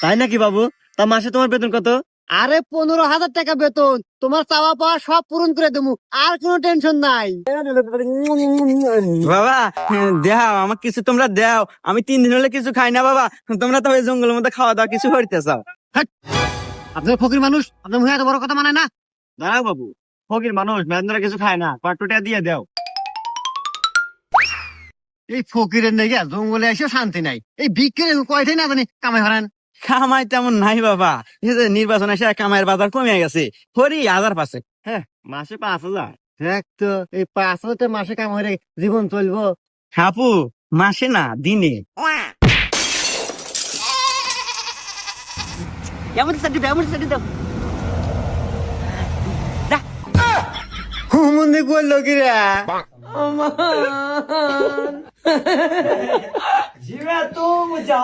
তাই নাকি বাবু? তা মাসে তোমার বেতন কত? আরে 15,000 টাকা বেতন, তোমার চাওয়া পাওয়া সব পূরণ করে দেবো, আর কোনো টেনশন নাই। বাবা দেও আমার কিছু, তোমরা দেও, আমি 3 দিন হলে কিছু খাই না বাবা। তোমরা তো ওই জঙ্গলের মধ্যে খাওয়া দাওয়া কিছু করতে চাও। আপনার ফকির মানুষ, আপনার মুখে এত বড় কথা মানে না। দাঁড়াও বাবু, ফকির মানুষ মেয়েরা কিছু খায় না, কয়েকটা দিয়ে দাও। এই ফকিরের নেই জঙ্গলে এসে শান্তি নাই, এই বিক্রি কয়টাই না জানি কামাই হারান। কামাই তেমন নাই বাবা, এই যে নির্বাচন এসে কামাইয়ের বাজার কমে গেছে, হরি 1000 হ্যাঁ, মাসে 5,000। দেখ তো, এই 5,000 মাসে কাম হয়ে জীবন চলবো? হাপু মাসে না দিনে। এমন সাথে দাও হুমন্দি করলো কি রে? জীবে তো মজা।